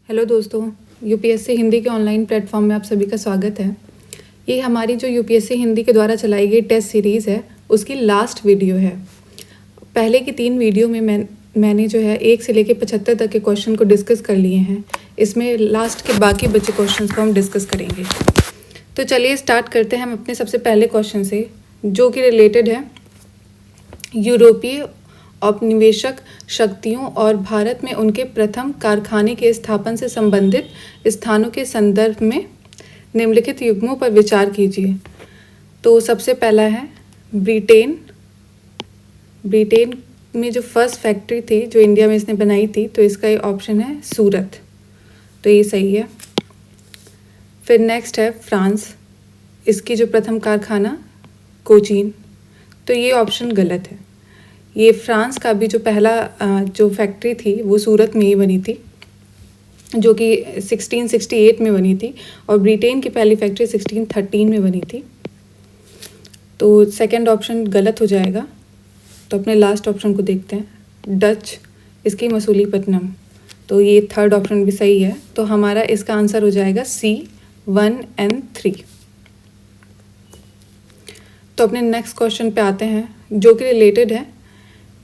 Hello दोस्तों, UPSC Hindi के online platform में आप सभी का स्वागत है। ये हमारी जो यूपीएससी हिंदी के द्वारा चलाई गई टेस्ट सीरीज़ है उसकी लास्ट वीडियो है। पहले की 3 वीडियो में मैंने जो है 1 से लेकर 75 तक के क्वेश्चन को डिस्कस कर लिए हैं। इसमें लास्ट के बाकी बचे क्वेश्चन को हम डिस्कस करेंगे। तो चलिए स्टार्ट करते हैं हम अपने सबसे पहले क्वेश्चन से, जो कि रिलेटेड है यूरोपीय औपनिवेशिक शक्तियों और भारत में उनके प्रथम कारखाने के स्थापन से संबंधित स्थानों के संदर्भ में निम्नलिखित युग्मों पर विचार कीजिए। तो सबसे पहला है ब्रिटेन में जो फर्स्ट फैक्ट्री थी जो इंडिया में इसने बनाई थी, तो इसका ये ऑप्शन है सूरत, तो ये सही है। फिर नेक्स्ट है फ्रांस, इसकी जो प्रथम कारखाना कोचीन, तो ये ऑप्शन गलत है। ये फ्रांस का भी जो पहला जो फैक्ट्री थी वो सूरत में ही बनी थी, जो कि 1668 में बनी थी, और ब्रिटेन की पहली फैक्ट्री 1613 में बनी थी। तो सेकंड ऑप्शन गलत हो जाएगा। तो अपने लास्ट ऑप्शन को देखते हैं, डच, इसकी मसूलीपट्टनम, तो ये थर्ड ऑप्शन भी सही है। तो हमारा इसका आंसर हो जाएगा C 1 and 3। तो अपने नेक्स्ट क्वेश्चन पे आते हैं, जो कि रिलेटेड है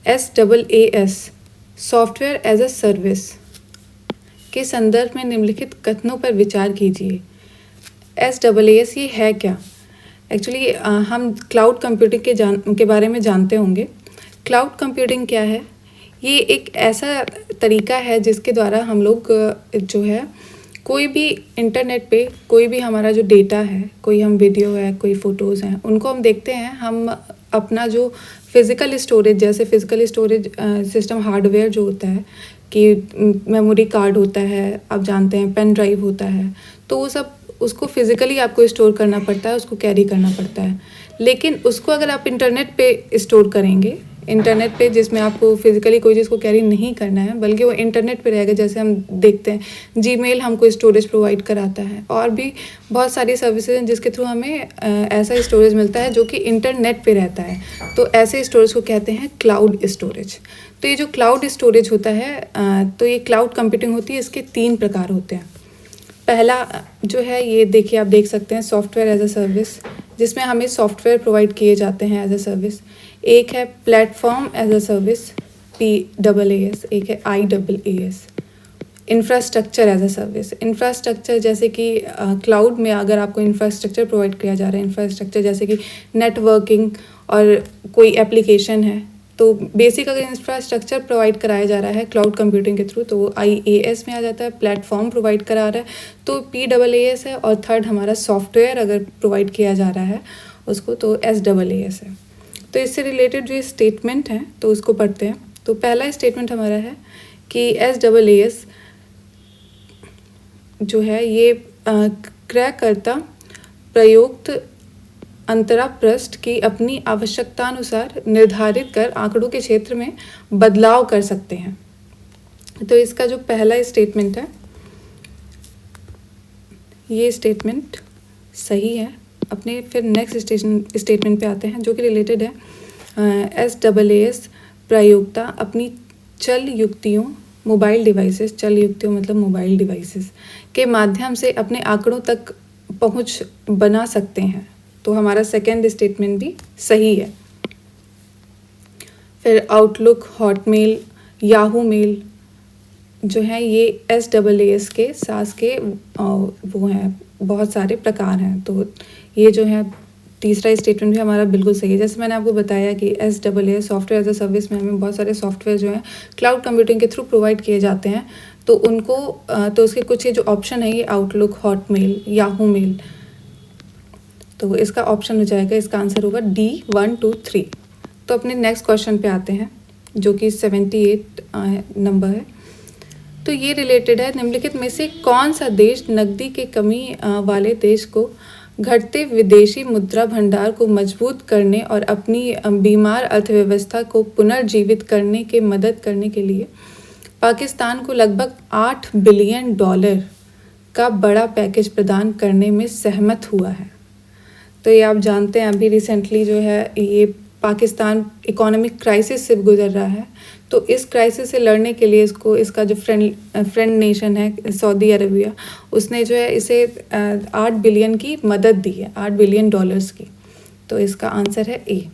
SaaS software as a service के संदर्भ में निम्नलिखित कथनों पर विचार कीजिए। SaaS ये है क्या? एक्चुअली हम क्लाउड कंप्यूटिंग के बारे में जानते होंगे। क्लाउड कंप्यूटिंग क्या है? ये एक ऐसा तरीका है जिसके द्वारा हम लोग जो है कोई भी इंटरनेट पे कोई भी हमारा जो डेटा है, कोई हम वीडियो है, कोई फ़ोटोज़ हैं, उनको हम देखते हैं। हम अपना जो फिज़िकल स्टोरेज, जैसे फिज़िकल स्टोरेज सिस्टम हार्डवेयर जो होता है कि मेमोरी कार्ड होता है, आप जानते हैं पेन ड्राइव होता है, तो वो सब उसको फिज़िकली आपको स्टोर करना पड़ता है, उसको कैरी करना पड़ता है। लेकिन उसको अगर आप इंटरनेट पे स्टोर करेंगे, इंटरनेट पे, जिसमें आपको फिज़िकली कोई चीज़ को कैरी नहीं करना है, बल्कि वो इंटरनेट पे रहेगा। जैसे हम देखते हैं जीमेल हमको स्टोरेज प्रोवाइड कराता है, और भी बहुत सारी सर्विसेज हैं जिसके थ्रू हमें ऐसा स्टोरेज मिलता है जो कि इंटरनेट पे रहता है। तो ऐसे स्टोरेज को कहते हैं क्लाउड स्टोरेज। तो ये जो क्लाउड स्टोरेज होता है, तो ये क्लाउड कंप्यूटिंग होती है। इसके 3 प्रकार होते हैं। पहला जो है, ये देखिए, आप देख सकते हैं सॉफ्टवेयर एज अ सर्विस, जिसमें हमें सॉफ्टवेयर प्रोवाइड किए जाते हैं एज अ सर्विस। एक है platform as a service PaaS, एक है IaaS infrastructure as a service. Infrastructure जैसे कि क्लाउड में अगर आपको इंफ्रास्ट्रक्चर प्रोवाइड किया जा रहा है, इंफ्रास्ट्रक्चर जैसे कि नेटवर्किंग और कोई एप्लीकेशन है, तो बेसिक अगर इंफ्रास्ट्रक्चर प्रोवाइड कराया जा रहा है क्लाउड कंप्यूटिंग के थ्रू, तो वो IaaS में आ जाता है। प्लेटफॉर्म प्रोवाइड करा रहा है तो PaaS है, और थर्ड हमारा सॉफ्टवेयर अगर प्रोवाइड किया जा रहा है उसको, तो SaaS है। तो इससे रिलेटेड जो स्टेटमेंट हैं तो उसको पढ़ते हैं। तो पहला स्टेटमेंट हमारा है कि SaaS जो है ये क्रयकर्ता प्रयुक्त अंतरा पृष्ठ की अपनी आवश्यकतानुसार निर्धारित कर आंकड़ों के क्षेत्र में बदलाव कर सकते हैं। तो इसका जो पहला स्टेटमेंट है, ये स्टेटमेंट सही है। अपने फिर नेक्स्ट स्टेटमेंट पे आते हैं, जो कि रिलेटेड है SaaS प्रयोक्ता अपनी चल युक्तियों मोबाइल डिवाइसेस, चल युक्तियों मतलब मोबाइल डिवाइसेस के माध्यम से अपने आंकड़ों तक पहुंच बना सकते हैं। तो हमारा सेकेंड स्टेटमेंट भी सही है। फिर आउटलुक, हॉटमेल, याहू मेल जो है ये SaaS के सास के वो हैं, बहुत सारे प्रकार हैं। तो ये जो है तीसरा स्टेटमेंट भी हमारा बिल्कुल सही है। जैसे मैंने आपको बताया कि SaaS software as a service में हमें बहुत सारे सॉफ्टवेयर जो हैं क्लाउड कंप्यूटिंग के थ्रू प्रोवाइड किए जाते हैं। तो उनको तो उसके कुछ ये जो ऑप्शन है, ये आउटलुक, हॉटमेल, याहू मेल, तो इसका ऑप्शन हो जाएगा, इसका आंसर होगा D 1 2 3। तो अपने नेक्स्ट क्वेश्चन पे आते हैं, जो कि 78 नंबर है। तो ये रिलेटेड है, निम्नलिखित में से कौन सा देश नकदी के कमी वाले देश को घटते विदेशी मुद्रा भंडार को मजबूत करने और अपनी बीमार अर्थव्यवस्था को पुनर्जीवित करने के मदद करने के लिए पाकिस्तान को लगभग $8 बिलियन का बड़ा पैकेज प्रदान करने में सहमत हुआ है? तो ये आप जानते हैं, अभी रिसेंटली जो है ये पाकिस्तान इकोनॉमिक क्राइसिस से गुजर रहा है, तो इस क्राइसिस से लड़ने के लिए इसका जो फ्रेंड नेशन है सऊदी अरबिया, उसने जो है इसे 8 बिलियन की मदद दी है, 8 बिलियन डॉलर्स की। तो इसका आंसर है ए।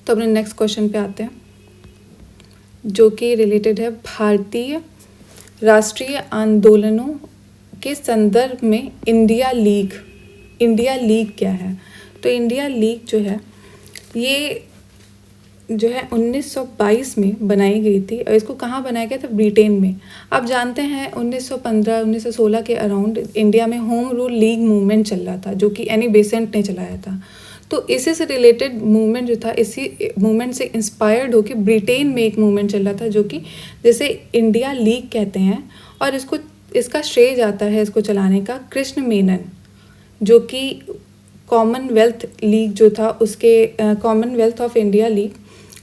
तो अपने नेक्स्ट क्वेश्चन पे आते हैं, जो कि रिलेटेड है भारतीय राष्ट्रीय आंदोलनों के संदर्भ में इंडिया लीग। इंडिया लीग क्या है? तो इंडिया लीग जो है ये जो है 1922 में बनाई गई थी, और इसको कहाँ बनाया गया था? ब्रिटेन में। आप जानते हैं 1915-1916 के अराउंड इंडिया में होम रूल लीग मूवमेंट चल रहा था, जो कि एनी बेसेंट ने चलाया था। तो इसी से रिलेटेड मूवमेंट जो था, इसी मूवमेंट से इंस्पायर्ड होकर ब्रिटेन में एक मूवमेंट चल रहा था, जो कि जैसे इंडिया लीग कहते हैं, और इसका श्रेय जाता है इसको चलाने का कृष्ण मेनन, जो कि कॉमनवेल्थ लीग जो था उसके कॉमनवेल्थ ऑफ इंडिया लीग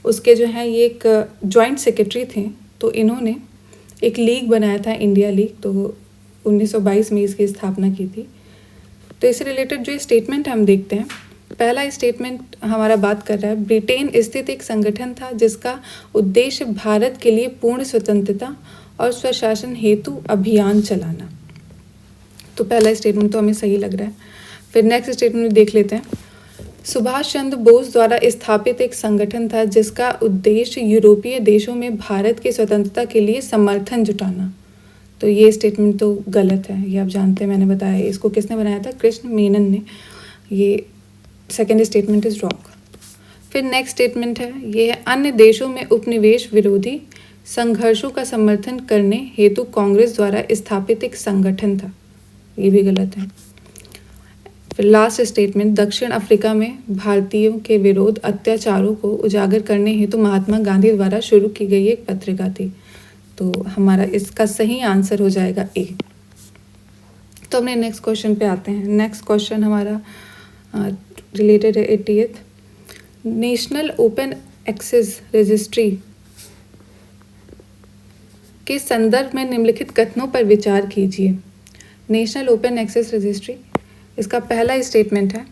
उसके जो है ये एक जॉइंट सेक्रेटरी थे। तो इन्होंने एक लीग बनाया था इंडिया लीग, तो 1922 में इसकी स्थापना की थी। तो इससे रिलेटेड जो स्टेटमेंट हम देखते हैं, पहला स्टेटमेंट हमारा बात कर रहा है, ब्रिटेन स्थित एक संगठन था जिसका उद्देश्य भारत के लिए पूर्ण स्वतंत्रता और स्वशासन हेतु अभियान चलाना। तो पहला स्टेटमेंट तो हमें सही लग रहा है। फिर नेक्स्ट स्टेटमेंट देख लेते हैं, सुभाष चंद्र बोस द्वारा स्थापित एक संगठन था जिसका उद्देश्य यूरोपीय देशों में भारत की स्वतंत्रता के लिए समर्थन जुटाना। तो ये स्टेटमेंट तो गलत है, ये आप जानते हैं, मैंने बताया। इसको किसने बनाया था? कृष्ण मेनन ने। ये सेकेंड स्टेटमेंट इज रॉन्ग। फिर नेक्स्ट स्टेटमेंट है, ये है अन्य देशों में उपनिवेश विरोधी संघर्षों का समर्थन करने हेतु कांग्रेस द्वारा स्थापित एक संगठन था। ये भी गलत है। फिर लास्ट स्टेटमेंट, दक्षिण अफ्रीका में भारतीयों के विरोध अत्याचारों को उजागर करने हेतु महात्मा गांधी द्वारा शुरू की गई एक पत्रिका थी। तो हमारा इसका सही आंसर हो जाएगा ए। तो अपने नेक्स्ट क्वेश्चन पे आते हैं। नेक्स्ट क्वेश्चन हमारा रिलेटेड है 80th, national open access registry के संदर्भ में निम्नलिखित कथनों पर विचार कीजिए। नेशनल ओपन एक्सेस रजिस्ट्री, इसका पहला स्टेटमेंट है,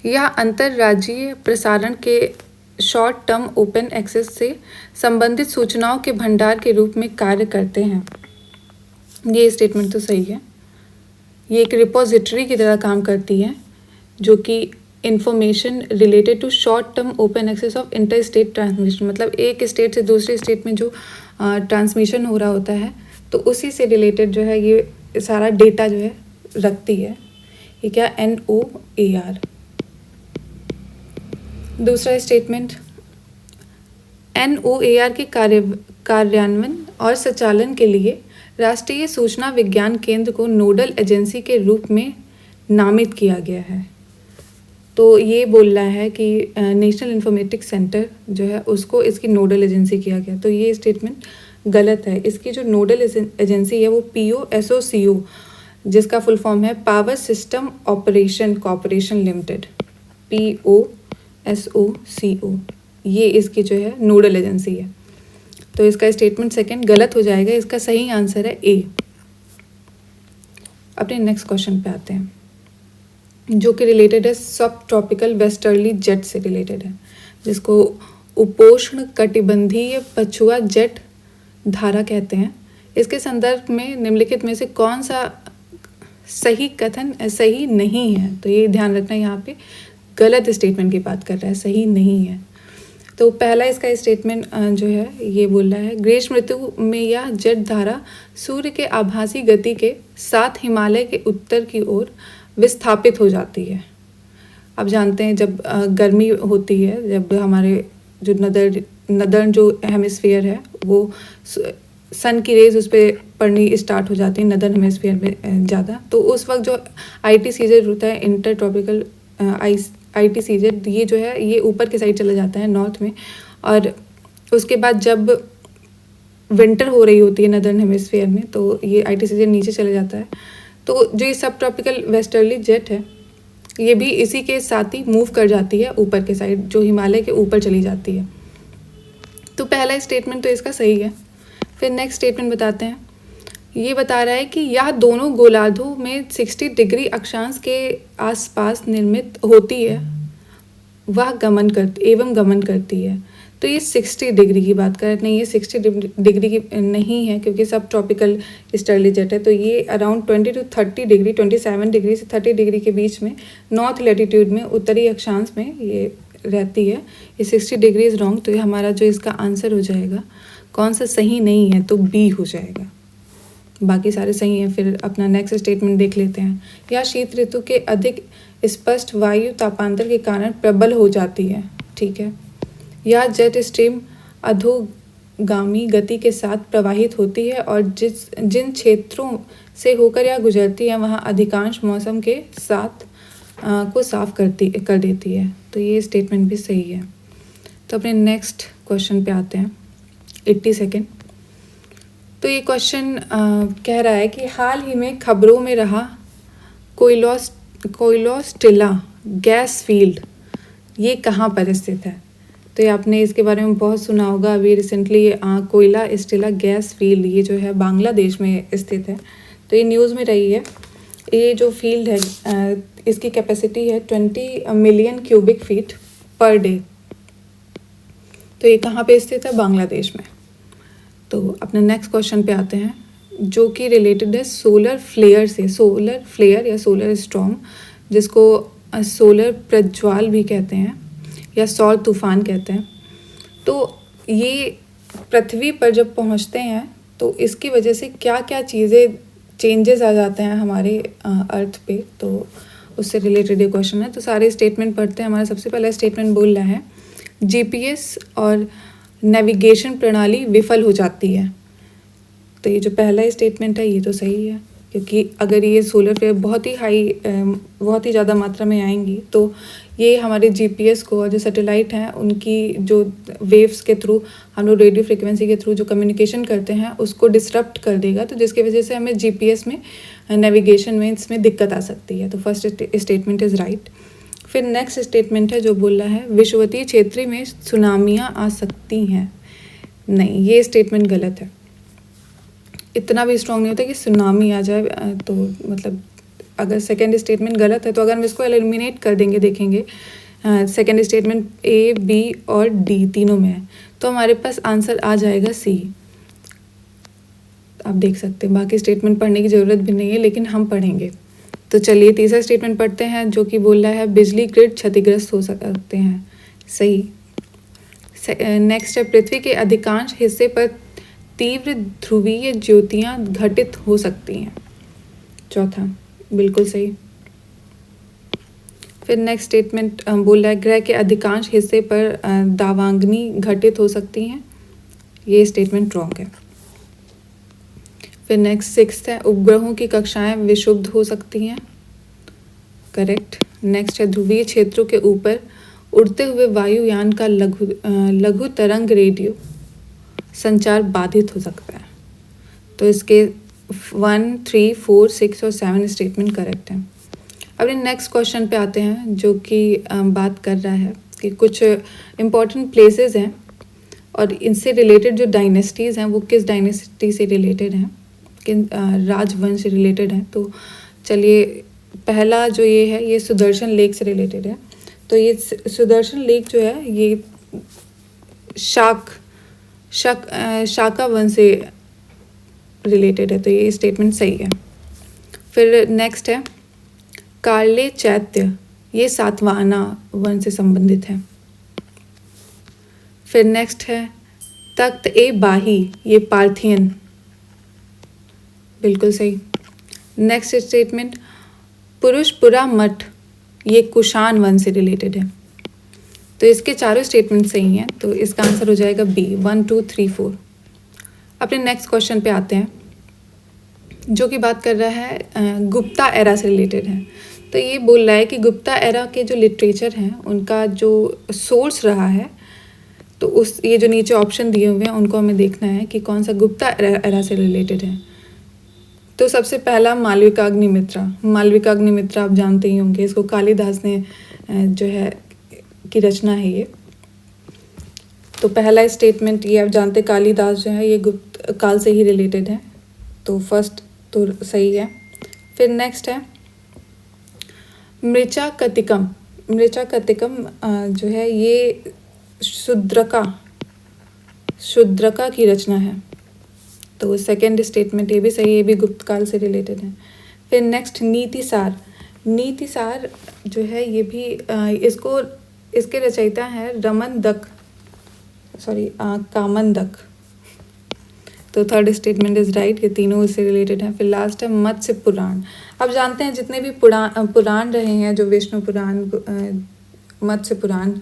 यह अंतर्राज्यीय प्रसारण के शॉर्ट टर्म ओपन एक्सेस से संबंधित सूचनाओं के भंडार के रूप में कार्य करते हैं। ये स्टेटमेंट तो सही है। ये एक रिपोजिटरी की तरह काम करती है, जो कि information related to short term open access of inter state transmission, मतलब एक स्टेट से दूसरे स्टेट में जो ट्रांसमिशन हो रहा होता है, तो उसी से रिलेटेड जो है ये सारा डेटा जो है रखती है। ये क्या? NOAR। दूसरा स्टेटमेंट, NOAR के कार्यान्वयन और संचालन के लिए राष्ट्रीय सूचना विज्ञान केंद्र को नोडल एजेंसी के रूप में नामित किया गया है। तो ये बोल रहा है कि नेशनल इंफॉर्मेटिक्स सेंटर जो है उसको इसकी नोडल एजेंसी किया गया। तो ये स्टेटमेंट गलत है। इसकी जो नोडल एजेंसी है वो POSOCO, जिसका फुल फॉर्म है power system operation corporation limited, POSOCO, ये इसकी जो है नोडल एजेंसी है। तो इसका स्टेटमेंट सेकंड गलत हो जाएगा। इसका सही आंसर है ए। अपने नेक्स्ट क्वेश्चन पे आते हैं, जो कि रिलेटेड है सब ट्रॉपिकल वेस्टर्ली जेट से रिलेटेड है, जिसको उपोष्ण कटिबंधीय पछुआ जेट धारा कहते हैं। इसके संदर्भ में निम्नलिखित में से कौन सा सही कथन सही नहीं है? तो ये ध्यान रखना, यहाँ पे गलत स्टेटमेंट की बात कर रहा है, सही नहीं है। तो पहला इसका स्टेटमेंट जो है ये बोल रहा है, ग्रीष्म ऋतु में यह जेट धारा सूर्य के आभासी गति के साथ हिमालय के उत्तर की ओर विस्थापित हो जाती है। अब जानते हैं जब गर्मी होती है, जब हमारे जो नदर्न जो हेमिस्फीयर है वो सन की रेज उस पर पड़नी स्टार्ट हो जाती है नदर्न हेमिस्फीयर में ज़्यादा, तो उस वक्त जो ITCZ होता है, इंटर ट्रॉपिकल ITCZ, ये जो है ये ऊपर की साइड चला जाता है नॉर्थ में, और उसके बाद जब विंटर हो रही होती है नदर्न हेमिस्फीयर में तो ये ITCZ नीचे चला जाता है। तो जो ये सब ट्रॉपिकल वेस्टर्ली जेट है ये भी इसी के साथ ही मूव कर जाती है ऊपर के साइड, जो हिमालय के ऊपर चली जाती है। तो पहला स्टेटमेंट तो इसका सही है। फिर नेक्स्ट स्टेटमेंट बताते हैं, ये बता रहा है कि यह दोनों गोलार्धों में 60 डिग्री अक्षांश के आसपास निर्मित होती है वह गमन करती है। तो ये 60 डिग्री की बात कर नहीं, ये 60 डिग्री की नहीं है क्योंकि सब ट्रॉपिकल ईस्टर्ली जेट है। तो ये अराउंड 20 to 30 डिग्री, 27 डिग्री से 30 डिग्री के बीच में नॉर्थ लैटिट्यूड में, उत्तरी अक्षांश में ये रहती है। ये 60 डिग्री इज़ रॉन्ग। तो ये हमारा जो इसका आंसर हो जाएगा, कौन सा सही नहीं है, तो बी हो जाएगा। बाकी सारे सही हैं। फिर अपना नेक्स्ट स्टेटमेंट देख लेते हैं। या शीत ऋतु के अधिक स्पष्ट वायु तापांतर के कारण प्रबल हो जाती है। ठीक है। यह जेट स्ट्रीम अधोगामी गति के साथ प्रवाहित होती है और जिन क्षेत्रों से होकर यह गुजरती है वहाँ अधिकांश मौसम के साथ को साफ कर देती है। तो ये स्टेटमेंट भी सही है। तो अपने नेक्स्ट क्वेश्चन पे आते हैं। 80 सेकेंड। तो ये क्वेश्चन कह रहा है कि हाल ही में खबरों में रहा कोयलोस्टिला गैस फील्ड ये कहाँ पर स्थित है। तो ये आपने इसके बारे में बहुत सुना होगा। अभी रिसेंटली कोयला स्टिला गैस फील्ड ये जो है बांग्लादेश में स्थित है। तो ये न्यूज़ में रही है। ये जो फील्ड है इसकी कैपेसिटी है 20 million cubic feet per day. तो ये कहाँ पे स्थित है? बांग्लादेश में। तो अपने नेक्स्ट क्वेश्चन पे आते हैं जो कि रिलेटेड है सोलर फ्लेयर से। सोलर फ्लेयर या सोलर स्टॉर्म, जिसको सोलर प्रज्वाल भी कहते हैं या सौर तूफान कहते हैं। तो ये पृथ्वी पर जब पहुंचते हैं तो इसकी वजह से क्या क्या चीज़ें चेंजेस आ जाते हैं हमारे अर्थ पे, तो उससे रिलेटेड ये क्वेश्चन है। तो सारे स्टेटमेंट पढ़ते हैं। हमारा सबसे पहला स्टेटमेंट बोल रहा है जीपीएस और नेविगेशन प्रणाली विफल हो जाती है। तो ये जो पहला स्टेटमेंट है ये तो सही है, क्योंकि अगर ये सोलर फ्लेयर बहुत ही ज़्यादा मात्रा में आएंगी तो ये हमारे जीपीएस को और जो सैटेलाइट हैं उनकी जो वेव्स के थ्रू हम लोग रेडियो फ्रिक्वेंसी के थ्रू जो कम्युनिकेशन करते हैं उसको डिसरप्ट कर देगा। तो जिसकी वजह से हमें जीपीएस में नेविगेशन में इसमें दिक्कत आ सकती है। तो फर्स्ट स्टेटमेंट इज़ राइट। फिर नेक्स्ट स्टेटमेंट है जो बोल रहा है विषुवतीय क्षेत्र में सुनामियाँ आ सकती हैं। नहीं, ये स्टेटमेंट गलत है। इतना भी स्ट्रॉन्ग नहीं होता कि सुनामी आ जाए। तो मतलब अगर सेकेंड स्टेटमेंट गलत है तो अगर हम इसको एलिमिनेट कर देंगे, देखेंगे सेकेंड स्टेटमेंट ए, बी और डी तीनों में है, तो हमारे पास आंसर आ जाएगा सी। आप देख सकते हैं बाकी स्टेटमेंट पढ़ने की ज़रूरत भी नहीं है, लेकिन हम पढ़ेंगे। तो चलिए तीसरा स्टेटमेंट पढ़ते हैं जो कि बोल रहा है बिजली ग्रिड क्षतिग्रस्त हो सकते हैं। सही। नेक्स्ट है पृथ्वी के अधिकांश हिस्से पर तीव्र ध्रुवीय ज्योतियाँ घटित हो सकती हैं। चौथा बिल्कुल सही। फिर नेक्स्ट स्टेटमेंट बोल रहा है ग्रह के अधिकांश हिस्से पर दावाग्नि घटित हो सकती हैं। ये स्टेटमेंट रॉन्ग है। फिर नेक्स्ट सिक्स्थ है उपग्रहों की कक्षाएं विक्षुब्ध हो सकती हैं। करेक्ट। नेक्स्ट है ध्रुवीय क्षेत्रों के ऊपर उड़ते हुए वायुयान का लघु तरंग रेडियो संचार बाधित हो सकता है। तो इसके 1, 3, 4, 6 और 7 स्टेटमेंट करेक्ट हैं। अब नेक्स्ट क्वेश्चन पे आते हैं जो कि बात कर रहा है कि कुछ इम्पॉर्टेंट प्लेसेस हैं और इनसे रिलेटेड जो डायनेस्टीज़ हैं वो किस डायनेस्टी से रिलेटेड हैं, किन राजवंश से रिलेटेड हैं। तो चलिए पहला जो ये है ये सुदर्शन लेक से रिलेटेड है। तो ये सुदर्शन लेक जो है ये शाका वंश से रिलेटेड है। तो ये स्टेटमेंट सही है। फिर नेक्स्ट है कार्ले चैत्य, ये सातवाहना वंश से संबंधित है। फिर नेक्स्ट है तख्त ए बाही, ये पार्थियन, बिल्कुल सही। नेक्स्ट स्टेटमेंट पुरुषपुरा मठ, ये कुषाण वंश से रिलेटेड है। तो इसके चारों स्टेटमेंट सही हैं। तो इसका आंसर हो जाएगा बी, 1, 2, 3, 4। अपने नेक्स्ट क्वेश्चन पे आते हैं जो कि बात कर रहा है गुप्ता एरा से रिलेटेड है। तो ये बोल रहा है कि गुप्ता एरा के जो लिटरेचर हैं उनका जो सोर्स रहा है, तो उस ये जो नीचे ऑप्शन दिए हुए हैं उनको हमें देखना है कि कौन सा गुप्ता एरा से रिलेटेड है। तो सबसे पहला मालविकाग्निमित्रा आप जानते ही होंगे, इसको कालिदास ने जो है की रचना है ये। तो पहला स्टेटमेंट ये आप जानते कालिदास जो है ये गुप्त काल से ही रिलेटेड है। तो फर्स्ट तो सही है। फिर नेक्स्ट है मृचाकटिकम, मृचाकटिकम जो है ये शूद्रका की रचना है। तो सेकंड स्टेटमेंट ये भी सही है, ये भी गुप्त काल से रिलेटेड है। फिर नेक्स्ट नीतिसार जो है ये भी इसके रचयिता है कामंदक। तो थर्ड स्टेटमेंट इज राइट, ये तीनों इससे रिलेटेड हैं। फिर लास्ट है मत्स्य पुराण। अब जानते हैं जितने भी पुराण रहे हैं, जो विष्णु पुराण, मत्स्य पुराण,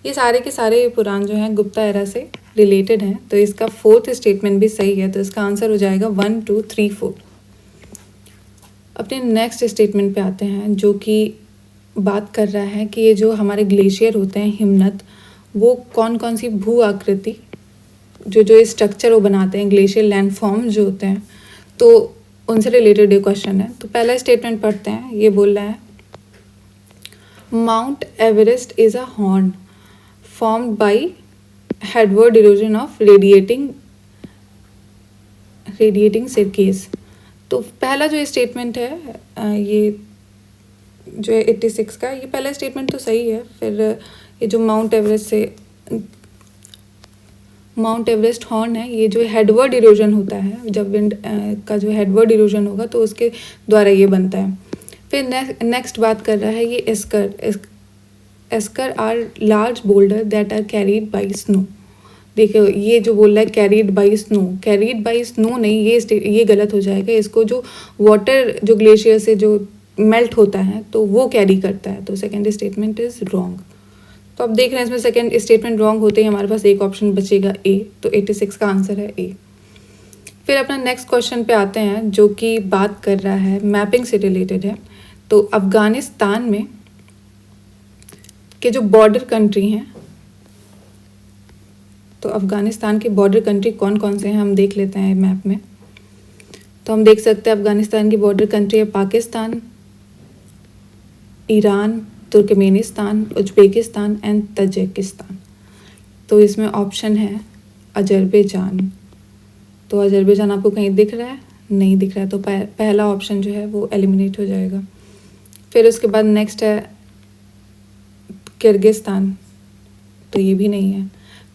ये सारे के सारे पुराण जो हैं गुप्ता एरा से रिलेटेड हैं। तो इसका फोर्थ स्टेटमेंट भी सही है, तो इसका आंसर हो जाएगा 1 2 3 4। अपने नेक्स्ट स्टेटमेंट पे आते हैं, जो कि बात कर रहा है कि ये जो हमारे ग्लेशियर होते हैं हिमनद, वो कौन कौन सी भू आकृति जो स्ट्रक्चर वो बनाते हैं, ग्लेशियर लैंडफॉर्म जो होते हैं, तो उनसे रिलेटेड ये क्वेश्चन है। तो पहला स्टेटमेंट पढ़ते हैं। ये बोल रहा है mount Everest is a horn formed by headward erosion of radiating staircase। तो पहला जो स्टेटमेंट है ये जो है 86 का, ये पहला स्टेटमेंट तो सही है। फिर ये जो माउंट एवरेस्ट हॉर्न है, ये जो हेडवर्ड इरोजन होता है, जब विंड का जो हेडवर्ड इरोजन होगा तो उसके द्वारा ये बनता है। फिर नेक्स्ट बात कर रहा है ये esker are large boulder that are carried by snow. देखो ये जो बोल रहा है कैरीड बाई स्नो नहीं, ये गलत हो जाएगा। इसको जो वाटर जो ग्लेशियर से जो मेल्ट होता है तो वो कैरी करता है। तो सेकंड स्टेटमेंट इज रॉन्ग। तो अब देख रहे हैं इसमें सेकंड स्टेटमेंट रॉन्ग होते ही हमारे पास एक ऑप्शन बचेगा ए, तो 86 का आंसर है ए। फिर अपना नेक्स्ट क्वेश्चन पे आते हैं, जो कि बात कर रहा है मैपिंग से रिलेटेड है। तो अफगानिस्तान में के जो बॉर्डर कंट्री हैं, तो अफगानिस्तान के बॉर्डर कंट्री कौन कौन से हैं हम देख लेते हैं मैप में। तो हम देख सकते हैं अफगानिस्तान की बॉर्डर कंट्री है Pakistan, Iran, Turkmenistan, Uzbekistan and Tajikistan. तो इसमें ऑप्शन है अजरबैजान। तो अजरबैजान आपको कहीं दिख रहा है? नहीं दिख रहा है, तो पहला ऑप्शन जो है वो एलिमिनेट हो जाएगा। फिर उसके बाद नेक्स्ट है किर्गिस्तान, तो ये भी नहीं है।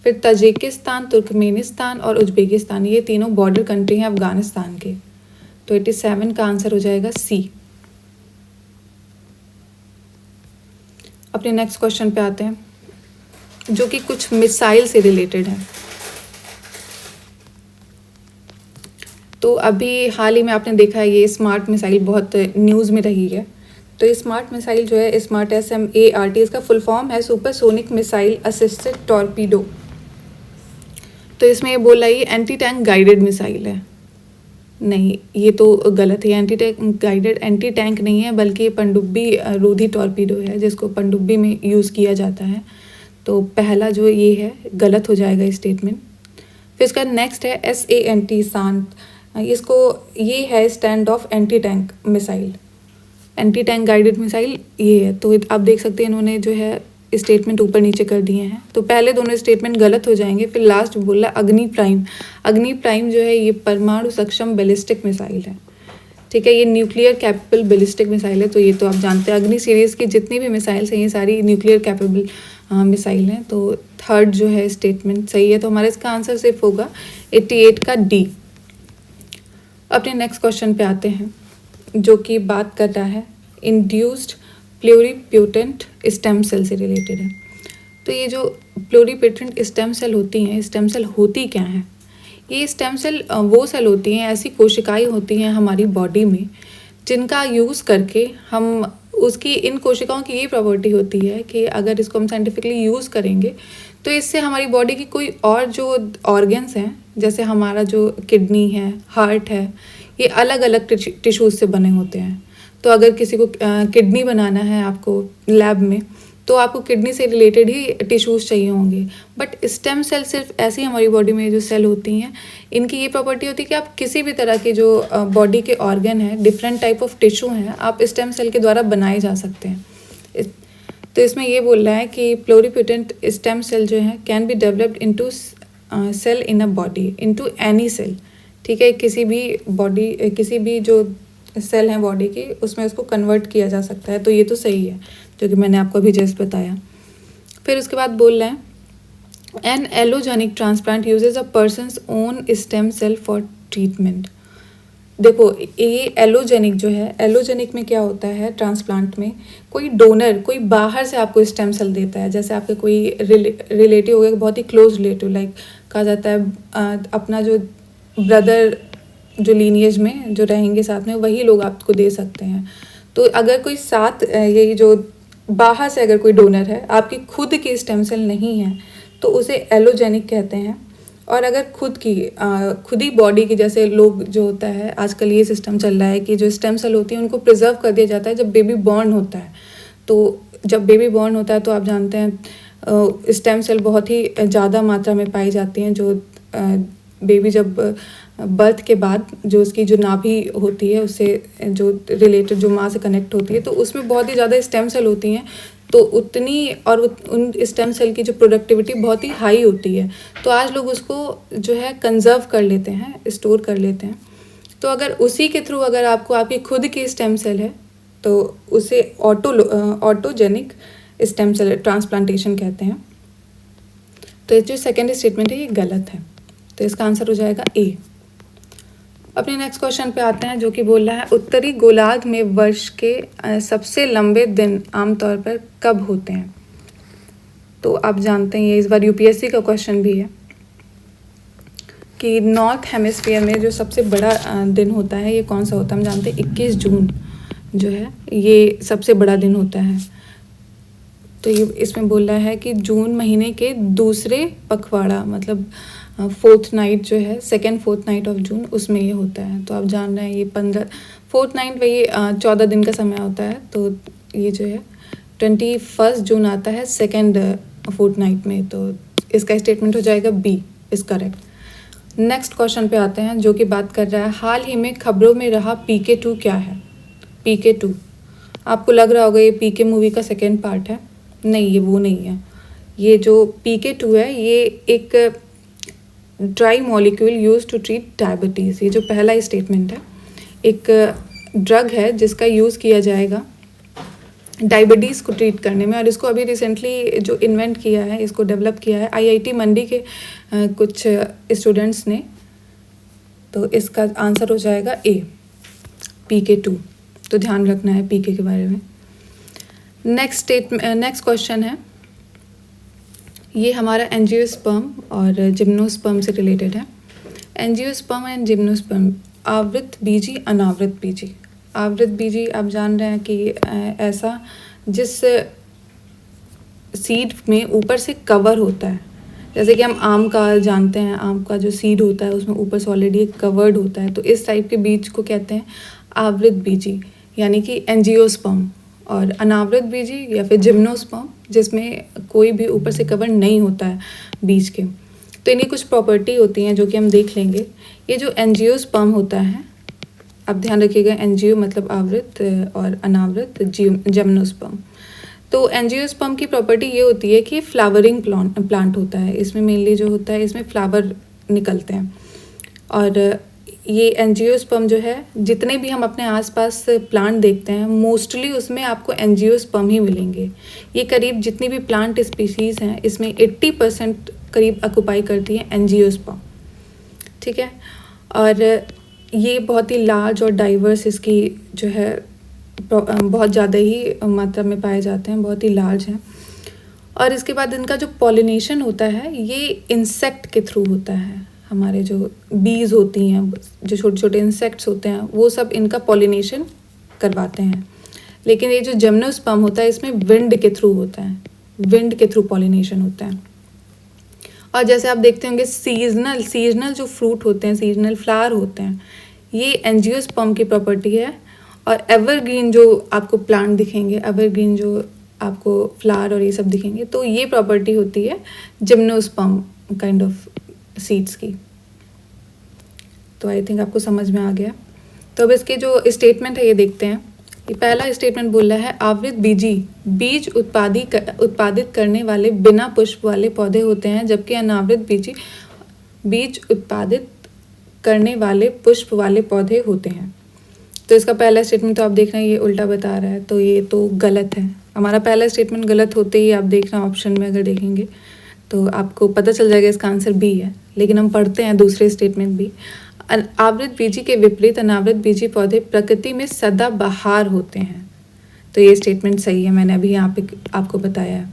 फिर तजिकिस्तान, तुर्कमेनिस्तान और उज्बेकिस्तान, ये तीनों बॉर्डर कंट्री हैं अफगानिस्तान के। तो 87 का आंसर हो जाएगा सी। अपने नेक्स्ट क्वेश्चन पे आते हैं, जो कि कुछ मिसाइल से रिलेटेड है। तो अभी हाल ही में आपने देखा है ये स्मार्ट मिसाइल बहुत न्यूज़ में रही है। तो ये स्मार्ट मिसाइल जो है स्मार्ट SMART, इसका फुल फॉर्म है सुपरसोनिक मिसाइल असिस्टेड टॉर्पीडो। तो इसमें ये बोला ये एंटी टैंक गाइडेड मिसाइल है। नहीं, ये तो गलत है। एंटी टैंक नहीं है, बल्कि ये पनडुब्बी रोधी टॉर्पीडो है, जिसको पनडुब्बी में यूज़ किया जाता है। तो पहला जो ये है गलत हो जाएगा स्टेटमेंट। फिर इसका नेक्स्ट है SANT, शांत। ये है stand of anti tank missile, anti tank guided missile ये है। तो आप देख सकते हैं इन्होंने जो है स्टेटमेंट ऊपर नीचे कर दिए हैं। तो पहले दोनों स्टेटमेंट गलत हो जाएंगे। फिर लास्ट बोला अग्नि प्राइम जो है ये परमाणु सक्षम बैलिस्टिक मिसाइल है। ठीक है, ये न्यूक्लियर कैपेबल बैलिस्टिक मिसाइल है। तो ये तो आप जानते हैं अग्नि सीरीज़ की जितनी भी मिसाइल्स हैं ये सारी न्यूक्लियर कैपेबल मिसाइल हैं। तो थर्ड जो है स्टेटमेंट सही है। तो हमारा इसका आंसर सिर्फ होगा 88 का डी। अपने नेक्स्ट क्वेश्चन पे आते हैं, जो कि बात कर रहा है इंड्यूस्ड प्लूरिपोटेंट स्टेम सेल से रिलेटेड है। तो ये जो प्लूरिपोटेंट स्टेम सेल होती हैं, स्टेम सेल होती क्या हैं? ये स्टेम सेल वो सेल होती हैं, ऐसी कोशिकाएं होती हैं हमारी बॉडी में, जिनका यूज़ करके हम इन कोशिकाओं की ये प्रॉपर्टी होती है कि अगर इसको हम साइंटिफिकली यूज़ करेंगे तो इससे हमारी बॉडी की कोई और जो ऑर्गन्स हैं, जैसे हमारा जो किडनी है, हार्ट है, ये अलग अलग टिश्यूज से बने होते हैं। तो अगर किसी को किडनी बनाना है आपको लैब में, तो आपको किडनी से रिलेटेड ही टिश्यूज़ चाहिए होंगे। बट स्टेम सेल सिर्फ ऐसी हमारी बॉडी में जो सेल होती हैं, इनकी ये प्रॉपर्टी होती है कि आप किसी भी तरह के जो बॉडी के ऑर्गन हैं, डिफरेंट टाइप ऑफ टिश्यू हैं, आप स्टेम सेल के द्वारा बनाए जा सकते हैं। तो इसमें ये बोल रहा है कि प्लूरिपोटेंट स्टेम सेल जो है can be developed into cell in a body, into any cell. ठीक है, किसी भी जो सेल हैं बॉडी की, उसमें उसको कन्वर्ट किया जा सकता है। तो ये तो सही है। जो कि मैंने आपको अभी जस्ट बताया। फिर उसके बाद बोल रहे हैं an allogenic transplant uses a person's own stem cell for treatment. देखो ये एलोजेनिक जो है, एलोजेनिक में क्या होता है, ट्रांसप्लांट में कोई डोनर, कोई बाहर से आपको स्टेम सेल देता है। जैसे आपके कोई रिलेटिव हो गया, बहुत ही क्लोज रिलेटिव, लाइक कहा जाता है अपना जो ब्रदर जो लीनिएज में जो रहेंगे साथ में, वही लोग आपको दे सकते हैं। तो अगर कोई साथ यही जो बाहर से अगर कोई डोनर है, आपकी खुद की स्टेम सेल नहीं है, तो उसे एलोजेनिक कहते हैं। और अगर खुद ही बॉडी की, जैसे लोग जो होता है आजकल ये सिस्टम चल रहा है कि जो स्टेम सेल होती है उनको प्रिजर्व कर दिया जाता है जब बेबी बॉर्न होता है। तो जब बेबी बॉर्न होता है तो आप जानते हैं स्टेम सेल बहुत ही ज़्यादा मात्रा में पाई जाती हैं। जो बेबी जब बर्थ के बाद जो उसकी जो नाभि होती है उससे जो रिलेटेड जो माँ से कनेक्ट होती है, तो उसमें बहुत ही ज़्यादा स्टेम सेल होती हैं। तो उतनी और उन स्टेम सेल की जो प्रोडक्टिविटी बहुत ही हाई होती है। तो आज लोग उसको जो है कंजर्व कर लेते हैं, स्टोर कर लेते हैं। तो अगर उसी के थ्रू अगर आपको आपकी खुद की स्टेम सेल है तो उसे ऑटोजेनिक स्टेम सेल ट्रांसप्लांटेशन कहते हैं। तो ये जो सेकेंड स्टेटमेंट है ये गलत है, तो इसका आंसर हो जाएगा ए। अपने नेक्स्ट क्वेश्चन पे आते हैं जो कि बोल रहा है उत्तरी गोलार्ध में वर्ष के सबसे लंबे दिन आमतौर पर कब होते हैं। तो आप जानते हैं ये इस बार यूपीएससी का क्वेश्चन भी है कि नॉर्थ हेमिस्फीयर में जो सबसे बड़ा दिन होता है ये कौन सा होता है। हम जानते हैं 21 जून जो है ये सबसे बड़ा दिन होता है। तो ये इसमें बोल रहा है कि जून महीने के दूसरे पखवाड़ा, मतलब फोर्थ नाइट जो है, second fourth night of June, उसमें ये होता है। तो आप जान रहे हैं ये फोर्थ नाइट वही 14 दिन का समय होता है। तो ये जो है 21 जून आता है सेकेंड फोर्थ नाइट में। तो इसका स्टेटमेंट हो जाएगा B is correct. Next question पे आते हैं जो कि बात कर रहा है हाल ही में खबरों में रहा PK2 क्या है। PK2 आपको लग रहा होगा ये PK मूवी का सेकेंड पार्ट है। नहीं, ये वो नहीं है। ये जो PK2 है ये एक dry molecule use to treat diabetes. ये जो पहला स्टेटमेंट है, एक ड्रग है जिसका यूज़ किया जाएगा डायबिटीज़ को ट्रीट करने में। और इसको अभी रिसेंटली जो इन्वेंट किया है, इसको डेवलप किया है IIT मंडी के कुछ स्टूडेंट्स ने। तो इसका आंसर हो जाएगा ए PK2। तो ध्यान रखना है PK के बारे में। नेक्स्ट क्वेश्चन है, ये हमारा एंजियोस्पर्म और जिम्नोस्पर्म से रिलेटेड है। एंजियोस्पर्म एंड जिम्नोस्पर्म, आवृत बीजी, अनावृत बीजी। आवृत बीजी आप जान रहे हैं कि ऐसा जिस सीड में ऊपर से कवर होता है, जैसे कि हम आम का जानते हैं, आम का जो सीड होता है उसमें ऊपर से ऑलरेडी कवर्ड होता है। तो इस टाइप के बीज को कहते हैं आवृत बीजी, यानी कि एंजियोस्पर्म। और अनावृत बीजी या फिर जिम्नोस्पर्म, जिसमें कोई भी ऊपर से कवर नहीं होता है बीज के। तो इन्हीं कुछ प्रॉपर्टी होती हैं जो कि हम देख लेंगे। ये जो एंजियोस्पर्म होता है, आप ध्यान रखिएगा, एंजियो मतलब आवृत और अनावृत जिम्नोस्पर्म। तो एंजियोस्पर्म की प्रॉपर्टी ये होती है कि फ्लावरिंग प्लांट होता है। इसमें मेनली जो होता है इसमें फ्लावर निकलते हैं। और ये एंजियोस्पर्म जो है, जितने भी हम अपने आसपास प्लांट देखते हैं मोस्टली उसमें आपको एंजियोस्पर्म ही मिलेंगे। ये करीब जितनी भी प्लांट स्पीशीज़ हैं इसमें 80% करीब ऑक्युपाई करती है एंजियोस्पर्म। ठीक है, और ये बहुत ही लार्ज और डाइवर्स इसकी जो है बहुत ज़्यादा ही मात्रा में पाए जाते हैं, बहुत ही लार्ज हैं। और इसके बाद इनका जो पॉलिनेशन होता है ये इंसेक्ट के थ्रू होता है। हमारे जो बीज होती हैं, जो छोटे छोटे इंसेक्ट्स होते हैं, वो सब इनका पॉलिनेशन करवाते हैं। लेकिन ये जो जिम्नोस्पर्म होता है इसमें विंड के थ्रू होता है, विंड के थ्रू पॉलिनेशन होता है। और जैसे आप देखते होंगे सीजनल जो फ्रूट होते हैं, सीजनल फ्लावर होते हैं, ये एंजियोस्पर्म की प्रॉपर्टी है। और एवरग्रीन जो आपको प्लांट दिखेंगे, एवरग्रीन जो आपको फ्लावर और ये सब दिखेंगे, तो ये प्रॉपर्टी होती है जिम्नोस्पर्म काइंड ऑफ सीड्स की। तो आई थिंक आपको समझ में आ गया। तो अब इसके जो स्टेटमेंट है ये देखते हैं। ये पहला स्टेटमेंट बोल रहा है आवृत बीजी बीज उत्पादित करने वाले बिना पुष्प वाले पौधे होते हैं, जबकि अनावृत बीजी बीज उत्पादित करने वाले पुष्प वाले पौधे होते हैं। तो इसका पहला स्टेटमेंट तो आप देख रहे हैं ये उल्टा बता रहा है, तो ये तो गलत है। हमारा पहला स्टेटमेंट गलत होते ही आप देखना ऑप्शन में अगर देखेंगे तो आपको पता चल जाएगा इसका आंसर बी है, लेकिन हम पढ़ते हैं दूसरे स्टेटमेंट भी। आवृत बीजी के विपरीत अनावृत बीजी पौधे प्रकृति में सदाबहार होते हैं। तो ये स्टेटमेंट सही है, मैंने अभी यहाँ पे आपको बताया है।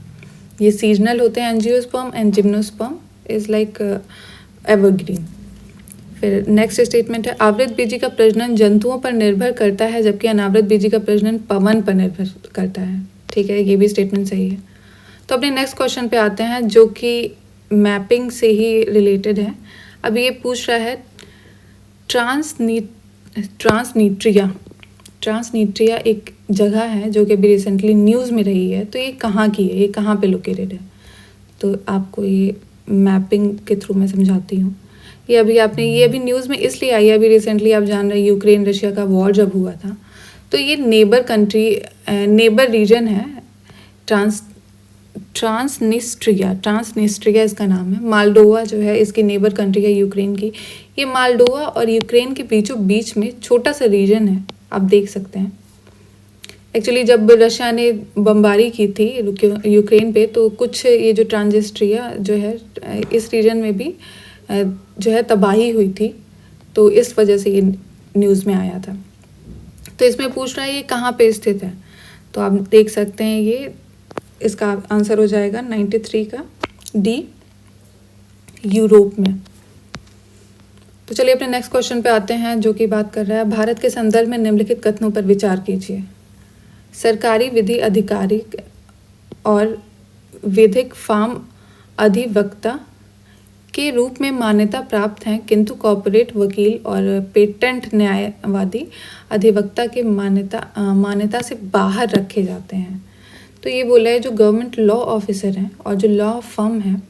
ये सीजनल होते हैं, angiosperm and gymnosperm is like evergreen. फिर नेक्स्ट स्टेटमेंट है आवृत बीजी का प्रजनन जंतुओं पर निर्भर करता है जबकि अनावृत बीजी का प्रजनन पवन पर निर्भर करता है। ठीक है, ये भी स्टेटमेंट सही है। तो अपने नेक्स्ट क्वेश्चन पे आते हैं जो कि मैपिंग से ही रिलेटेड है। अब ये पूछ रहा है ट्रांसनीट्रिया एक जगह है जो कि अभी रिसेंटली न्यूज़ में रही है, तो ये कहाँ की है, ये कहाँ पे लोकेटेड है। तो आपको ये मैपिंग के थ्रू मैं समझाती हूँ। ये अभी न्यूज़ में इसलिए आई है, अभी रिसेंटली आप जान रहे हैं यूक्रेन रशिया का वॉर जब हुआ था, तो ये नेबर रीजन है। ट्रांसनिस्ट्रिया इसका नाम है। मालडोवा जो है इसकी नेबर कंट्री है यूक्रेन की। ये मालडोवा और यूक्रेन के बीचों बीच में छोटा सा रीजन है, आप देख सकते हैं। एक्चुअली जब रशिया ने बमबारी की थी यूक्रेन पे, तो कुछ ये जो ट्रांसनिस्ट्रिया जो है इस रीजन में भी जो है तबाही हुई थी, तो इस वजह से ये न्यूज़ में आया था। तो इसमें पूछ रहा है ये कहाँ पे स्थित है, तो आप देख सकते हैं ये इसका आंसर हो जाएगा 93 का डी, यूरोप में। तो चलिए अपने नेक्स्ट क्वेश्चन पे आते हैं जो कि बात कर रहा है भारत के संदर्भ में निम्नलिखित कथनों पर विचार कीजिए। सरकारी विधि अधिकारी और विधिक फार्म अधिवक्ता के रूप में मान्यता प्राप्त हैं, किंतु कॉर्पोरेट वकील और पेटेंट न्यायवादी अधिवक्ता के मान्यता से बाहर रखे जाते हैं। तो ये बोला है जो गवर्नमेंट लॉ ऑफिसर हैं और जो लॉ फर्म है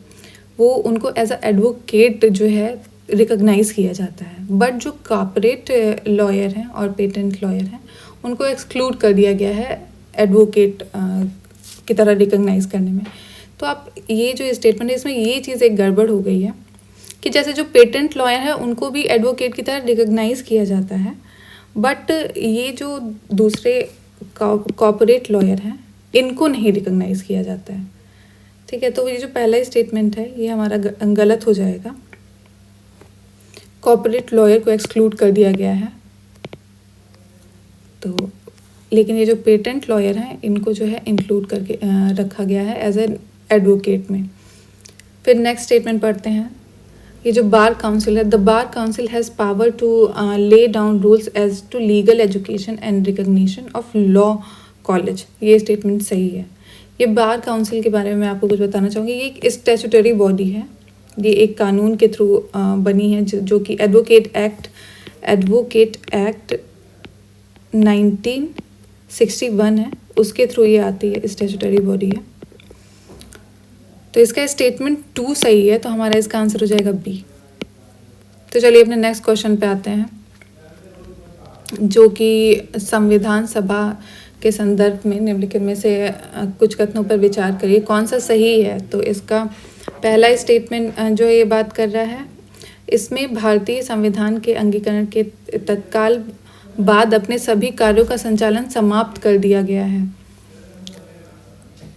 वो उनको एज अ एडवोकेट जो है रिकॉग्नाइज किया जाता है, बट जो कॉर्पोरेट लॉयर हैं और पेटेंट लॉयर हैं उनको एक्सक्लूड कर दिया गया है एडवोकेट की तरह रिकॉग्नाइज करने में। तो आप ये जो स्टेटमेंट है इसमें ये चीज़ एक गड़बड़ हो गई है कि जैसे जो पेटेंट लॉयर है उनको भी एडवोकेट की तरह रिकॉग्नाइज किया जाता है, बट ये जो दूसरे कॉर्पोरेट लॉयर हैं इनको नहीं रिकॉग्नाइज किया जाता है। ठीक है, तो ये जो पहला स्टेटमेंट है ये हमारा गलत हो जाएगा। कॉर्पोरेट लॉयर को एक्सक्लूड कर दिया गया है, तो लेकिन ये जो पेटेंट लॉयर हैं इनको जो है इंक्लूड करके रखा गया है एज एन एडवोकेट में। फिर नेक्स्ट स्टेटमेंट पढ़ते हैं। ये जो बार काउंसिल है, the bar council has power to lay down rules as to legal education and recognition of law college. ये स्टेटमेंट सही है। ये बार काउंसिल के बारे में मैं आपको कुछ बताना चाहूँगी। ये एक स्टैट्यूटरी बॉडी है, ये एक कानून के थ्रू बनी है जो कि एडवोकेट एक्ट 1961 है, उसके थ्रू ये आती है, स्टैट्यूटरी बॉडी है। तो इसका स्टेटमेंट 2 सही है, तो हमारा इसका आंसर हो जाएगा बी। तो चलिए अपने नेक्स्ट क्वेश्चन पे आते हैं जो कि संविधान सभा के संदर्भ में निम्नलिखित में से कुछ कथनों पर विचार करिए, कौन सा सही है। तो इसका पहला स्टेटमेंट जो ये बात कर रहा है, इसमें भारतीय संविधान के अंगीकरण के तत्काल बाद अपने सभी कार्यों का संचालन समाप्त कर दिया गया है।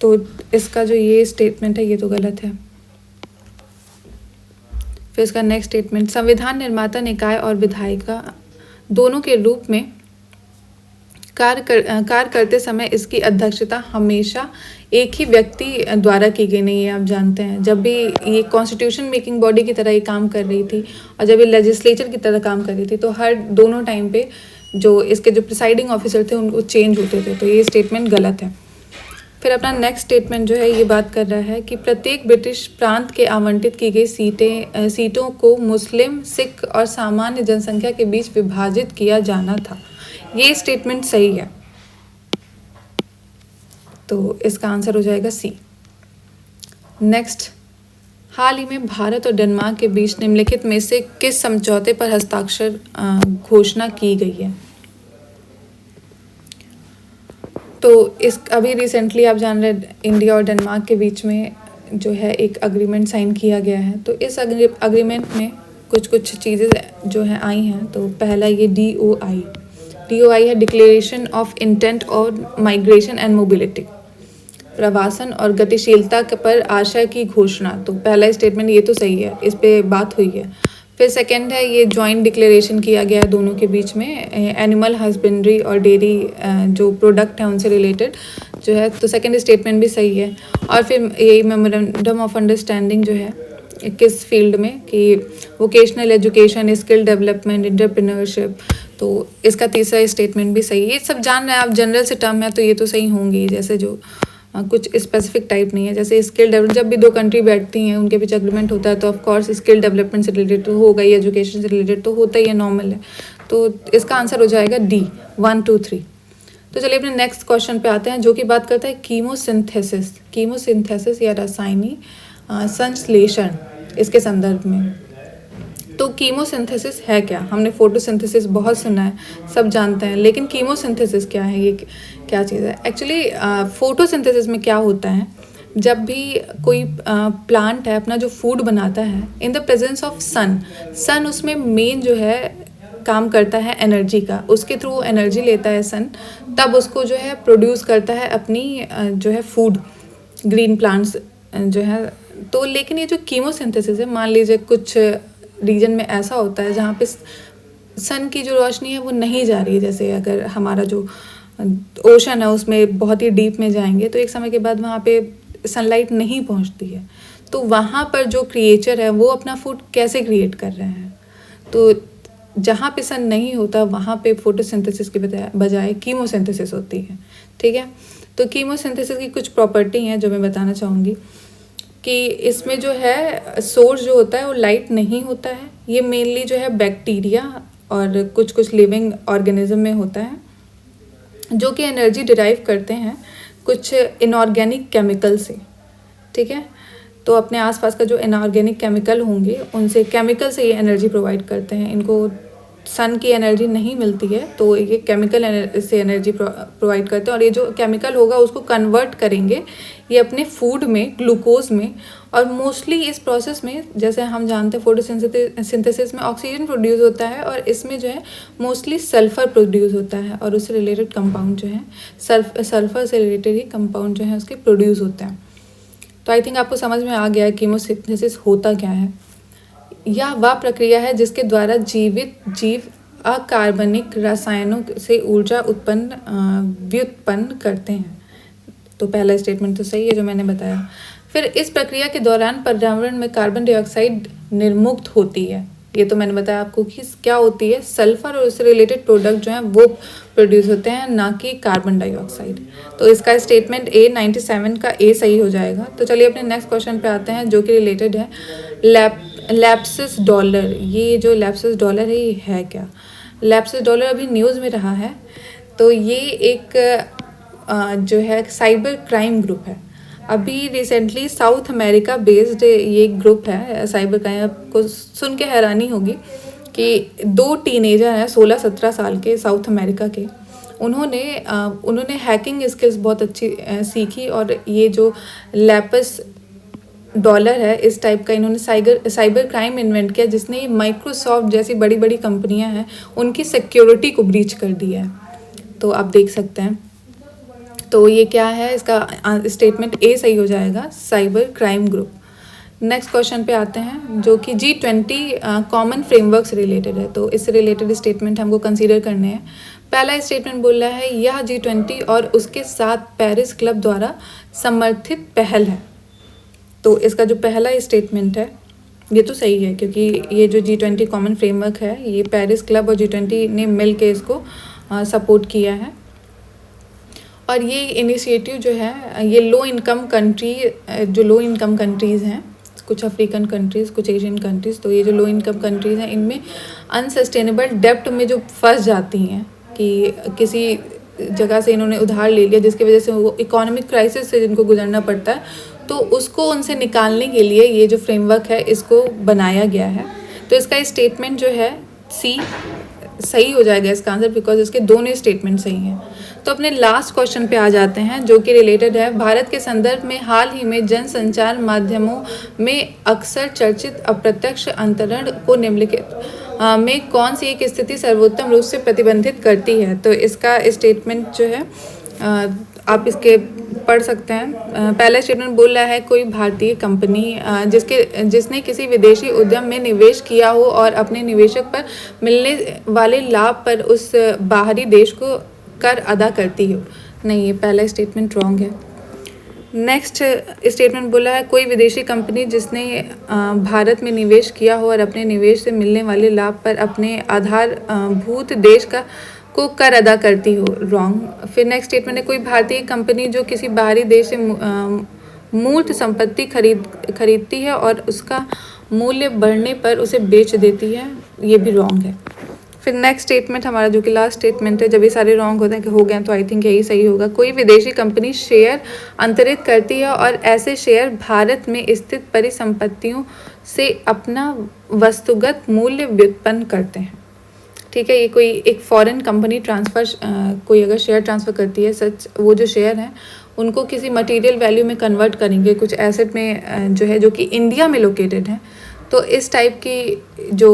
तो इसका जो ये स्टेटमेंट है ये तो गलत है। फिर इसका नेक्स्ट स्टेटमेंट, संविधान निर्माता निकाय और विधायिका दोनों के रूप में कार्य करते समय इसकी अध्यक्षता हमेशा एक ही व्यक्ति द्वारा की गई नहीं है। आप जानते हैं जब भी ये कॉन्स्टिट्यूशन मेकिंग बॉडी की तरह ये काम कर रही थी और जब ये लेजिस्लेचर की तरह काम कर रही थी, तो हर दोनों टाइम पे जो इसके जो प्रिसाइडिंग ऑफिसर थे उनको चेंज होते थे। तो ये स्टेटमेंट गलत है। फिर अपना नेक्स्ट स्टेटमेंट जो है ये बात कर रहा है कि प्रत्येक ब्रिटिश प्रांत के आवंटित की गई सीटों को मुस्लिम, सिख और सामान्य जनसंख्या के बीच विभाजित किया जाना था। ये स्टेटमेंट सही है, तो इसका आंसर हो जाएगा सी। नेक्स्ट, हाल ही में भारत और डेनमार्क के बीच निम्नलिखित में से किस समझौते पर हस्ताक्षर घोषणा की गई है। तो इस अभी रिसेंटली आप जान रहे इंडिया और डेनमार्क के बीच में जो है एक अग्रीमेंट साइन किया गया है। तो इस अग्रीमेंट में कुछ चीज़ें जो हैं आई हैं। तो पहला ये DOI है, डिक्लेरेशन ऑफ इंटेंट और माइग्रेशन एंड मोबिलिटी। प्रवासन और गतिशीलता पर आशय की घोषणा। तो पहला स्टेटमेंट ये तो सही है, इस पे बात हुई है। फिर सेकंड है, ये जॉइंट डिक्लेरेशन किया गया है दोनों के बीच में, एनिमल हस्बेंड्री और डेयरी जो प्रोडक्ट है उनसे रिलेटेड जो है, तो सेकंड स्टेटमेंट भी सही है। और फिर यही मेमोरेंडम ऑफ अंडरस्टैंडिंग जो है किस फील्ड में, कि vocational education, skill development, entrepreneurship, तो इसका तीसरा स्टेटमेंट भी सही है। ये सब जान रहे हैं आप, जनरल से टर्म है तो ये तो सही होंगी, जैसे जो कुछ स्पेसिफिक टाइप नहीं है। जैसे स्किल डेवलपमेंट, जब भी दो कंट्री बैठती हैं उनके बीच एग्रीमेंट होता है तो ऑफ कोर्स स्किल डेवलपमेंट से रिलेटेड तो होगा ही, एजुकेशन से रिलेटेड तो होता ही है, नॉर्मल है। तो इसका आंसर हो जाएगा डी, 1 2 3। तो चलिए अपने नेक्स्ट क्वेश्चन पे आते हैं, जो कि बात करता है कीमोसिंथेसिस। कीमोसिंथेसिस या रासायनिक संश्लेषण, इसके संदर्भ में। तो कीमोसिंथेसिस है क्या? हमने फोटोसिंथेसिस बहुत सुना है, सब जानते हैं, लेकिन कीमोसिंथेसिस क्या है, ये क्या चीज़ है? एक्चुअली फोटोसिंथेसिस में क्या होता है, जब भी कोई प्लांट है अपना जो फूड बनाता है इन द प्रेजेंस ऑफ सन उसमें मेन जो है काम करता है एनर्जी का, उसके थ्रू एनर्जी लेता है सन, तब उसको जो है प्रोड्यूस करता है अपनी जो है फूड, ग्रीन प्लांट्स जो है। तो लेकिन ये जो कीमोसिंथेसिस है, मान लीजिए कुछ रीजन में ऐसा होता है जहाँ पे सन की जो रोशनी है वो नहीं जा रही है, जैसे अगर हमारा जो ओशन है उसमें बहुत ही डीप में जाएंगे तो एक समय के बाद वहाँ पे सनलाइट नहीं पहुँचती है, तो वहाँ पर जो क्रिएचर है वो अपना फूड कैसे क्रिएट कर रहे हैं? तो जहाँ पे सन नहीं होता वहाँ पे फोटोसिंथेसिस के बजाय कीमोसिंथेसिस होती है, ठीक है। तो कीमोसिंथेसिस की कुछ प्रॉपर्टी हैं जो मैं बताना चाहूँगी, कि इसमें जो है सोर्स जो होता है वो लाइट नहीं होता है, ये मेनली जो है बैक्टीरिया और कुछ लिविंग ऑर्गेनिज्म में होता है, जो कि एनर्जी डिराइव करते हैं कुछ इनऑर्गेनिक केमिकल से, ठीक है। तो अपने आसपास का जो इनऑर्गेनिक केमिकल होंगे उनसे, केमिकल से ये एनर्जी प्रोवाइड करते हैं, इनको सन की एनर्जी नहीं मिलती है तो ये केमिकल से एनर्जी प्रोवाइड करते हैं, और ये जो केमिकल होगा उसको कन्वर्ट करेंगे ये अपने फूड में, ग्लूकोज में। और मोस्टली इस प्रोसेस में, जैसे हम जानते हैं फोटोसिंथेसिस में ऑक्सीजन प्रोड्यूस होता है, और इसमें जो है मोस्टली सल्फर प्रोड्यूस होता है, और उससे रिलेटेड कंपाउंड जो है सल्फर से रिलेटेड ही कंपाउंड जो है उसके प्रोड्यूस होते हैं। तो आई थिंक आपको समझ में आ गया है कीमोसिंथेसिस होता क्या है। यह वह प्रक्रिया है जिसके द्वारा जीवित जीव अकार्बनिक रसायनों से ऊर्जा व्युत्पन्न करते हैं। तो पहला स्टेटमेंट तो सही है जो मैंने बताया। फिर इस प्रक्रिया के दौरान पर्यावरण में कार्बन डाइऑक्साइड निर्मुक्त होती है, ये तो मैंने बताया आपको कि क्या होती है, सल्फर और उससे रिलेटेड प्रोडक्ट जो हैं वो प्रोड्यूस होते हैं, ना कि कार्बन डाइऑक्साइड। तो इसका स्टेटमेंट ए 97 का ए सही हो जाएगा। तो चलिए अपने नेक्स्ट क्वेश्चन पे आते हैं, जो कि रिलेटेड है लैप्सिस डॉलर। ये जो लैप्सिस डॉलर है ये है क्या? लैप्सिस डॉलर अभी न्यूज़ में रहा है, तो ये एक जो है साइबर क्राइम ग्रुप है। अभी रिसेंटली साउथ अमेरिका बेस्ड ये ग्रुप है साइबर क्राइम। आपको सुन के हैरानी होगी कि 2 टीनेजर हैं 16-17 साल के, साउथ अमेरिका के। उन्होंने हैकिंग स्किल्स बहुत अच्छी सीखी, और ये जो लैप्सिस डॉलर है इस टाइप का इन्होंने साइबर क्राइम इन्वेंट किया, जिसने माइक्रोसॉफ्ट जैसी बड़ी बड़ी कंपनियां हैं उनकी सिक्योरिटी को ब्रीच कर दिया है। तो आप देख सकते हैं, तो ये क्या है, इसका स्टेटमेंट ए सही हो जाएगा, cyber crime group. Next question पे आते हैं, जो कि G20 कॉमन फ्रेमवर्क से रिलेटेड है। तो इससे रिलेटेड स्टेटमेंट हमको कंसीडर करने हैं। पहला स्टेटमेंट बोल रहा है, यह G20 और उसके साथ पेरिस क्लब द्वारा समर्थित पहल है। तो इसका जो पहला स्टेटमेंट है ये तो सही है, क्योंकि ये जो G20 कॉमन फ्रेमवर्क है ये पेरिस क्लब और G20 ने मिल के इसको सपोर्ट किया है। और ये इनिशिएटिव जो है ये लो इनकम कंट्रीज़ हैं, कुछ अफ्रीकन कंट्रीज़, कुछ एशियन कंट्रीज़, तो ये जो लो इनकम कंट्रीज़ हैं इनमें अनसस्टेनेबल डेप्ट में जो फंस जाती हैं, कि किसी जगह से इन्होंने उधार ले लिया जिसकी वजह से वो इकोनॉमिक क्राइसिस से जिनको गुजरना पड़ता है, तो उसको उनसे निकालने के लिए ये जो फ्रेमवर्क है इसको बनाया गया है। तो इसका स्टेटमेंट जो है सी सही हो जाएगा इसका आंसर, बिकॉज इसके दोनों स्टेटमेंट सही हैं। तो अपने लास्ट क्वेश्चन पे आ जाते हैं, जो कि रिलेटेड है भारत के संदर्भ में हाल ही में जनसंचार माध्यमों में अक्सर चर्चित अप्रत्यक्ष अंतरण को निम्नलिखित में कौन सी एक स्थिति सर्वोत्तम रूप से प्रतिबंधित करती है। तो इसका स्टेटमेंट जो है आप इसके पढ़ सकते हैं। पहला स्टेटमेंट बोल रहा है कोई भारतीय कंपनी जिसने किसी विदेशी उद्यम में निवेश किया हो और अपने निवेशक पर मिलने वाले लाभ पर उस बाहरी देश को कर अदा करती हो। नहीं, ये पहला स्टेटमेंट रॉन्ग है। नेक्स्ट स्टेटमेंट बोला है कोई विदेशी कंपनी जिसने भारत में निवेश किया हो और अपने निवेश से मिलने वाले लाभ पर अपने आधारभूत देश को कर अदा करती हो। रॉन्ग। फिर नेक्स्ट स्टेटमेंट है कोई भारतीय कंपनी जो किसी बाहरी देश से मूर्त संपत्ति खरीदती है और उसका मूल्य बढ़ने पर उसे बेच देती है। ये भी रॉन्ग है। फिर नेक्स्ट स्टेटमेंट हमारा जो कि लास्ट स्टेटमेंट है, जब ये सारे रॉन्ग होते हैं कि हो गए तो आई थिंक यही सही होगा। कोई विदेशी कंपनी शेयर अंतरित करती है और ऐसे शेयर भारत में स्थित परिसंपत्तियों से अपना वस्तुगत मूल्य व्युत्पन्न करते हैं। ठीक है, ये कोई एक फॉरेन कंपनी कोई अगर शेयर ट्रांसफ़र करती है, सच वो जो शेयर हैं उनको किसी मटेरियल वैल्यू में कन्वर्ट करेंगे, कुछ एसेट में जो कि इंडिया में लोकेटेड है, तो इस टाइप की जो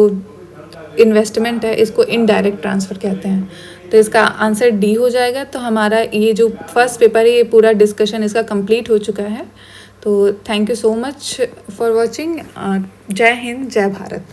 इन्वेस्टमेंट है इसको इनडायरेक्ट ट्रांसफ़र कहते हैं। तो इसका आंसर डी हो जाएगा। तो हमारा ये जो फर्स्ट पेपर है ये पूरा डिस्कशन इसका कंप्लीट हो चुका है। तो thank you so much for watching. जय हिंद, जय भारत।